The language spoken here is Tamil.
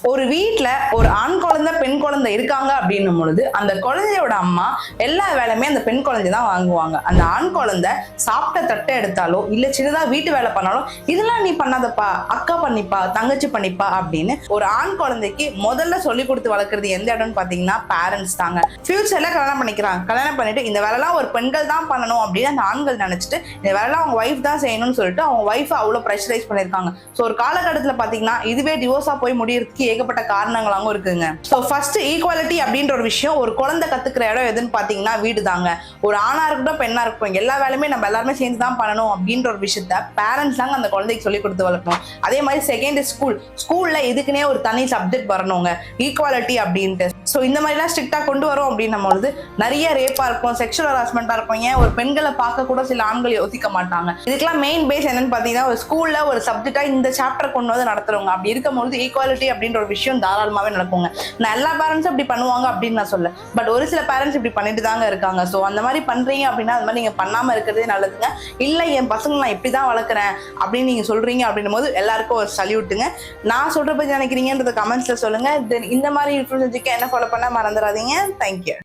ஒரு வீட்டுல ஒரு ஆண் குழந்தை பெண் குழந்தை இருக்காங்க அப்படின்னும் பொழுது அந்த குழந்தையோட அம்மா எல்லா வேலையுமே அந்த பெண் குழந்தை தான் வாங்குவாங்க. அந்த ஆண் குழந்தை சாப்பிட்ட தட்டை எடுத்தாலோ இல்ல சின்னதா வீட்டு வேலை பண்ணாலும் இதெல்லாம் நீ பண்ணாதப்பா, அக்கா பண்ணிப்பா, தங்கச்சி பண்ணிப்பா அப்படின்னு ஒரு ஆண் குழந்தைக்கு முதல்ல சொல்லி கொடுத்து வளர்க்கறது எந்த இடம்னு பாத்தீங்கன்னா பேரண்ட்ஸ் தாங்க. ஃபியூச்சர்ல கல்யாணம் பண்ணிக்கிறாங்க, கல்யாணம் பண்ணிட்டு இந்த வேலைலாம் ஒரு பெண்கள் தான் பண்ணணும் அப்படின்னு அந்த ஆண்கள் நினைச்சிட்டு இந்த வேலைலாம் அவங்க ஒய்ஃப் தான் செய்யணும்னு சொல்லிட்டு அவங்க ஒய்ஃப் அவ்வளவு ப்ரெஷரைஸ் பண்ணிருக்காங்க. ஸோ ஒரு காலகட்டத்தில் பாத்தீங்கன்னா இதுவே டிவோர்ஸா போய் முடியறதுக்கு ஏகப்பட்ட காரணங்களாகவும் இருக்குங்க. ஸோ ஃபர்ஸ்ட் ஈக்குவாலிட்டி அப்படின்ற ஒரு விஷயம் ஒரு குழந்தை கத்துக்கிற இடம் எதுன்னு பாத்தீங்கன்னா வீடு தாங்க. ஒரு ஆணா இருக்கட்டும் பெண்ணா இருக்கட்டும் எல்லா வேலையுமே நம்ம எல்லாருமே சேர்ந்து தான் பண்ணணும் அப்படின்ற ஒரு விஷயத்த பேரண்ட்ஸ் தாங்க அந்த குழந்தைக்கு சொல்லி கொடுத்து வளர்க்கணும். அதே மாதிரி செகண்ட் ஸ்கூல்ல இதுக்குன்னே ஒரு தனி சப்ஜெக்ட் வரணுங்க, ஈக்குவாலிட்டி அப்படின்ட்டு. ஸோ இந்த மாதிரிலாம் ஸ்ட்ரிக்டா கொண்டு வரோம் அப்படின்னும் பொழுது நிறைய ரேப்பா இருக்கும், செக்ஷுவல் ஹராஸ்மெண்டா இருக்கும். ஏன் ஒரு பெண்களை பார்க்க கூட சில ஆண்கள் யோசிக்க மாட்டாங்க. இதுக்கெல்லாம் மெயின் பேஸ் என்னன்னு பாத்தீங்கன்னா ஒரு ஸ்கூல்ல ஒரு சப்ஜெக்டா இந்த சாப்டர் கொண்டு வந்து நடத்துறவங்க. அப்படி இருக்கும்போது ஈக்குவாலிட்டி அப்படின்ற ஒரு விஷயம் தாராளமாவே நடக்குங்க. நான் எல்லா பேரண்ட்ஸும் இப்படி பண்ணுவாங்க அப்படின்னு நான் சொல்ல, பட் ஒரு சில பேரண்ட்ஸ் இப்படி பண்ணிட்டு தாங்க இருக்காங்க. ஸோ அந்த மாதிரி பண்றீங்க அப்படின்னா அது மாதிரி நீங்க பண்ணாம இருக்கிறதே நல்லதுங்க. இல்ல என் பசங்க நான் இப்படிதான் வளர்க்குறேன் அப்படின்னு நீங்க சொல்றீங்க அப்படின்னும் போது எல்லாருக்கும் ஒரு சல்யூட்டுங்க. நான் சொல்ற பத்தி நினைக்கிறீங்கன்றத கமெண்ட்ஸ்ல சொல்லுங்க. இந்த மாதிரி இன்ஃபுளுன்ஸுக்கு என்ன ஃபாலோ பண்ண மறந்துடாதீங்க. தேங்க்யூ.